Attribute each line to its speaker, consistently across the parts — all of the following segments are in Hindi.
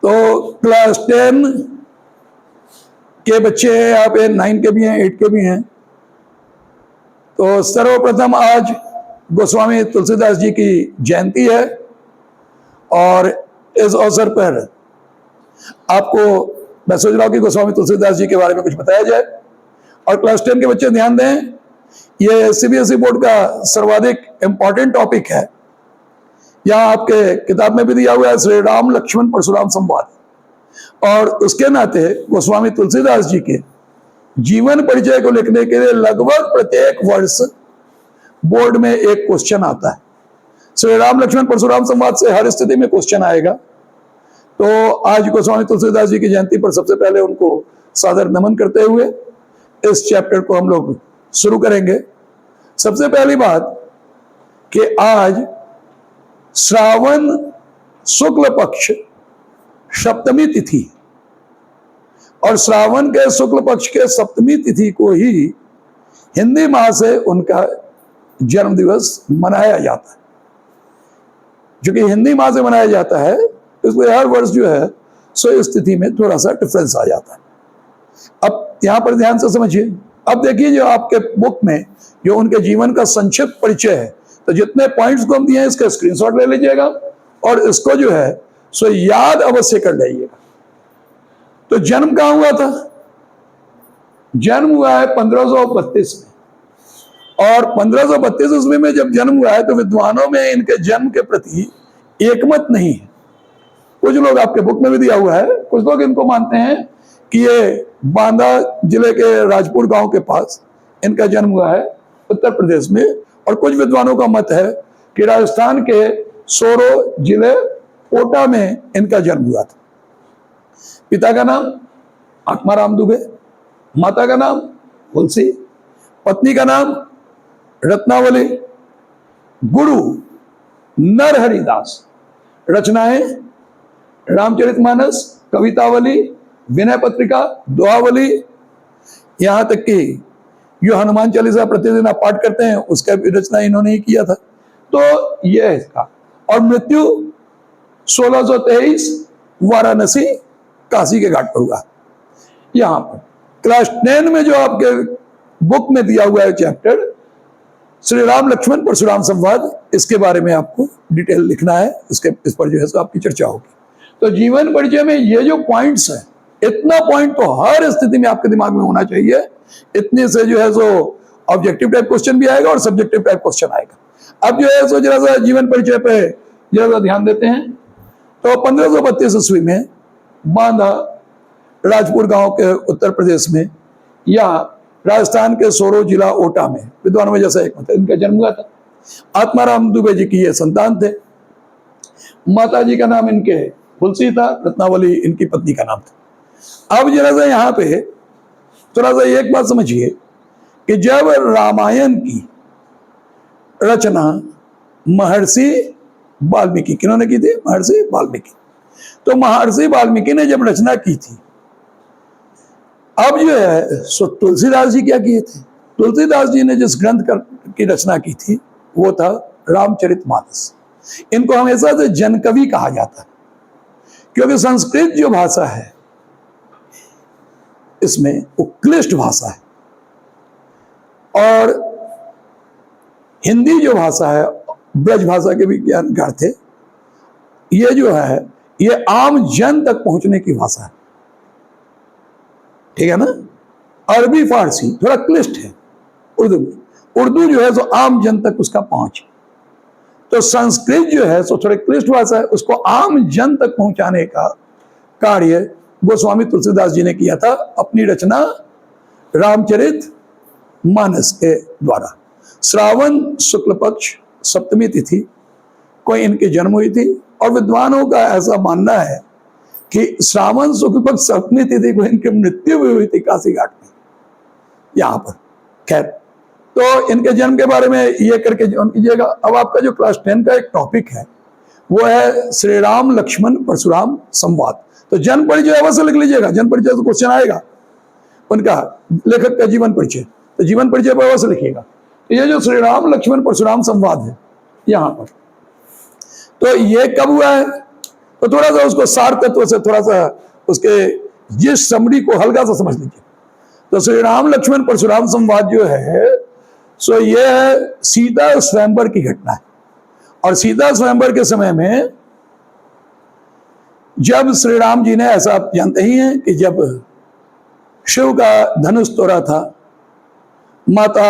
Speaker 1: तो क्लास 10 के बच्चे हैं यहाँ पे, 9 के भी हैं, 8 के भी हैं। तो सर्वप्रथम आज गोस्वामी तुलसीदास जी की जयंती है और इस अवसर पर आपको मैं सोच रहा हूं कि गोस्वामी तुलसीदास जी के बारे में कुछ बताया जाए। और क्लास 10 के बच्चे ध्यान दें, ये सीबीएसई बोर्ड का सर्वाधिक इंपॉर्टेंट टॉपिक है। यहां आपके किताब में भी दिया हुआ है श्री राम लक्ष्मण परशुराम संवाद, और उसके नाते गोस्वामी तुलसीदास जी के जीवन परिचय को लिखने के लिए लगभग प्रत्येक वर्ष बोर्ड में एक क्वेश्चन आता है। श्री राम लक्ष्मण परशुराम संवाद से हर स्थिति में क्वेश्चन आएगा। तो आज गोस्वामी तुलसीदास जी की जयंती पर सबसे पहले उनको सादर नमन करते हुए इस चैप्टर को हम लोग शुरू करेंगे। सबसे पहली बात कि आज श्रावण शुक्ल पक्ष सप्तमी तिथि, और श्रावण के शुक्ल पक्ष के सप्तमी तिथि को ही हिंदी माह से उनका जन्म दिवस मनाया जाता है। जो कि हिंदी माह से मनाया जाता है, इसलिए हर वर्ष जो है सो इस तिथि में थोड़ा सा डिफरेंस आ जाता है। अब यहां पर ध्यान से समझिए। अब देखिए, जो आपके बुक में जो उनके जीवन का संक्षिप्त परिचय है, तो जितने पॉइंट्स को हम दिए हैं इसका स्क्रीनशॉट ले लीजिएगा और इसको जो है सो याद अवश्य कर लीजिएगा। तो जन्म कहां हुआ था? जन्म हुआ है 1532 में, और 1532 ईस्वी में जब जन्म हुआ है तो विद्वानों में इनके जन्म के प्रति एकमत नहीं है। कुछ लोग, आपके बुक में भी दिया हुआ है, कुछ लोग इनको मानते हैं कि ये बांदा जिले के राजपुर गांव के पास इनका जन्म हुआ है उत्तर प्रदेश में, और कुछ विद्वानों का मत है कि राजस्थान के सोरो जिले कोटा में इनका जन्म हुआ था। पिता का नाम आत्माराम दुबे, माता का नाम तुलसी, पत्नी का नाम रत्नावली, गुरु नरहरिदास, रचनाएं रामचरितमानस, कवितावली, विनय पत्रिका, दोहावली, यहां तक कि जो हनुमान चालीसा प्रतिदिन आप पाठ करते हैं उसका भी रचना इन्होंने ही किया था। तो यह है इसका। और मृत्यु 1623 वाराणसी काशी के घाट पर हुआ। यहां पर क्लास 10 में जो आपके बुक में दिया हुआ है चैप्टर श्री राम लक्ष्मण परशुराम संवाद, इसके बारे में आपको डिटेल लिखना है, इस पर जो है सो आपकी चर्चा होगी। तो जीवन परिचय में ये जो पॉइंट्स है, इतना पॉइंट तो हर स्थिति में आपके दिमाग में होना चाहिए। इतने से जो है सो ऑब्जेक्टिव टाइप क्वेश्चन भी आएगा और सब्जेक्टिव टाइप क्वेश्चन आएगा। अब जो है सो जरा सा जीवन परिचय पे जरा सा ध्यान देते हैं। तो 1532 ईस्वी में बांदा राजपुर गांव के उत्तर प्रदेश में, या राजस्थान के सोरो जिला ओटा में, विद्वानों में जैसा एक मत है, इनका जन्म हुआ था। आत्माराम दुबे जी की ये संतान थे। माता जी का नाम इनके तुलसी था, रत्नावली इनकी पत्नी का नाम था। अब जरा सा यहाँ पे थोड़ा सा एक बात समझिए कि जब रामायण की रचना महर्षि वाल्मीकि, किन्होंने की थी? महर्षि वाल्मीकि। तो महर्षि वाल्मीकि ने जब रचना की थी, अब जो है सो तुलसीदास जी क्या किए थे? तुलसीदास जी ने जिस ग्रंथ की रचना की थी वो था रामचरितमानस। इनको हमेशा से जनकवि कहा जाता है, क्योंकि संस्कृत जो भाषा है इसमें उत्कृष्ट भाषा है, और हिंदी जो भाषा है, ब्रज भाषा के भी ज्ञानकार थे, ये जो है ये आम जन तक पहुंचने की भाषा है। ठीक है ना? अरबी फारसी थोड़ा क्लिष्ट है, उर्दू जो है सो आम जन तक उसका पहुंच। तो संस्कृत जो है सो थोड़ी क्लिष्ट भाषा है, उसको आम जन तक पहुंचाने का कार्य गोस्वामी तुलसीदास जी ने किया था अपनी रचना रामचरित मानस के द्वारा। श्रावण शुक्ल पक्ष सप्तमी तिथि को इनकी जन्म हुई थी, और विद्वानों का ऐसा मानना है कि श्रावण शुक्ल पक्ष सप्तमी तिथि को इनकी मृत्यु भी हुई थी काशी घाट में, यहां पर। खैर, तो इनके जन्म के बारे में ये करके जन्म कीजिएगा। अब आपका जो क्लास 10 का एक टॉपिक है वो है श्री राम लक्ष्मण परशुराम संवाद। तो जन्म परिचय अवश्य लिख लीजिएगा, जन्म परिचय तो क्वेश्चन आएगा उनका, लेखक का जीवन परिचय, तो जीवन परिचय पर अवश्य लिखिएगा। तो ये जो श्री राम लक्ष्मण परशुराम संवाद है यहां पर, तो ये कब हुआ है? तो थोड़ा सा उसको सार तत्व से थोड़ा सा उसके जिस समरी को हल्का सा समझ लीजिए। तो श्री राम लक्ष्मण परशुराम संवाद जो है सो ये है सीता स्वयंवर की घटना है। और सीता स्वयंवर के समय में जब श्री राम जी ने, ऐसा आप जानते ही हैं कि जब शिव का धनुष तोड़ा था माता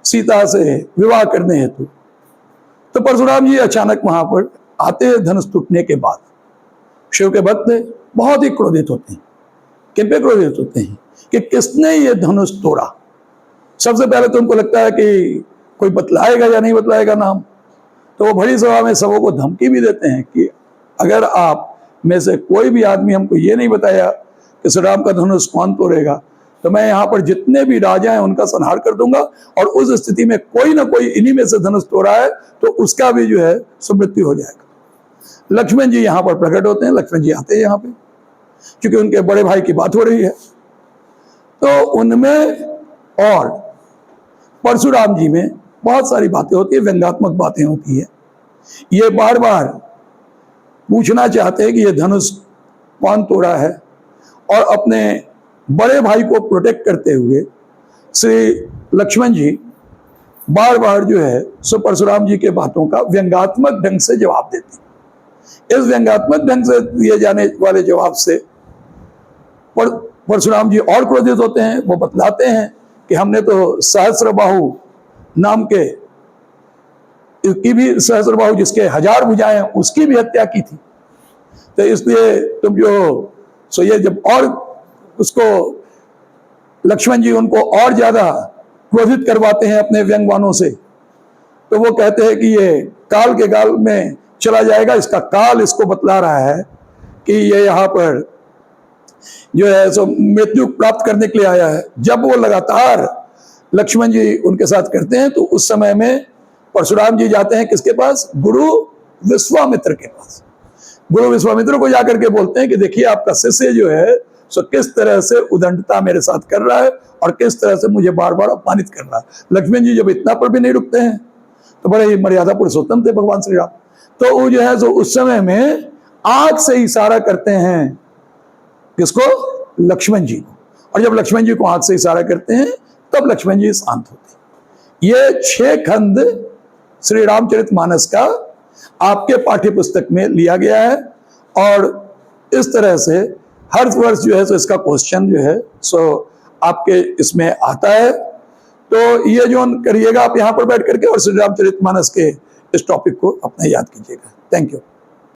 Speaker 1: सीता से विवाह करने हेतु, तो परशुराम जी अचानक वहां पर आते हैं धनुष टूटने के बाद। शिव के भक्त बहुत ही क्रोधित होते हैं। किन पे क्रोधित होते हैं कि किसने ये धनुष तोड़ा। सबसे पहले तो उनको लगता है कि कोई बतलाएगा या नहीं बतलाएगा नाम, तो वो बड़ी सभा में सबों को धमकी भी देते हैं कि अगर आप में से कोई भी आदमी हमको ये नहीं बताया कि श्री राम का धनुष कौन तोड़ेगा, तो मैं यहाँ पर जितने भी राजा हैं उनका संहार कर दूंगा, और उस स्थिति में कोई ना कोई इन्हीं में से धनुष तोड़ा है तो उसका भी जो है मृत्यु हो जाएगा। लक्ष्मण जी यहाँ पर प्रकट होते हैं। लक्ष्मण जी आते हैं यहाँ पे क्योंकि उनके बड़े भाई की बात हो रही है। तो उनमें और परशुराम जी में बहुत सारी बातें होती है, व्यंग्यात्मक बातें होती है। ये बार बार पूछना चाहते हैं कि ये धनुष कौन तोड़ा है, और अपने बड़े भाई को प्रोटेक्ट करते हुए श्री लक्ष्मण जी बार बार जो है सो परशुराम जी के बातों का व्यंग्यात्मक ढंग से जवाब देते हैं। इस व्यंग्यात्मक ढंग से दिए जाने वाले जवाब से परशुराम जी और क्रोधित होते हैं। वो बतलाते हैं कि हमने तो सहस्त्रबाहु नाम के की भी, सहस्त्रबाहु जिसके 1000 भुजाएं हैं, उसकी भी हत्या की थी। तो इसलिए तुम जो सो ये जब और उसको लक्ष्मण जी उनको और ज्यादा क्रोधित करवाते हैं अपने व्यंग्यवाणों से, तो वो कहते हैं कि ये काल के गाल में चला जाएगा। इसका काल इसको बतला रहा है कि ये यहाँ पर जो है सो मृत्यु प्राप्त करने के लिए आया है। जब वो लगातार लक्ष्मण जी उनके साथ करते हैं तो उस समय में परशुराम जी जाते हैं किसके पास? गुरु विश्वामित्र के पास। गुरु विश्वामित्र को जाकर के बोलते हैं कि देखिए आपका शिष्य जो है सो किस तरह से उदंडता मेरे साथ कर रहा है और किस तरह से मुझे बार बार अपमानित कर रहा है। लक्ष्मण जी जब इतना पर भी नहीं रुकते हैं तो बड़े ही मर्यादा पुरुषोत्तम थे भगवान श्री राम। तो वो जो है सो उस समय में आंख से इशारा करते हैं किसको? लक्ष्मण जी को। और जब लक्ष्मण जी को आंख से इशारा करते हैं तब लक्ष्मण जी शांत होते हैं। ये 6 खंड श्री रामचरितमानस का आपके पाठ्य पुस्तक में लिया गया है, और इस तरह से हर वर्ष जो है सो इसका क्वेश्चन जो है सो आपके इसमें आता है। तो ये जो करिएगा आप यहाँ पर बैठ करके और श्री रामचरितमानस के इस टॉपिक को अपना याद कीजिएगा। Thank you.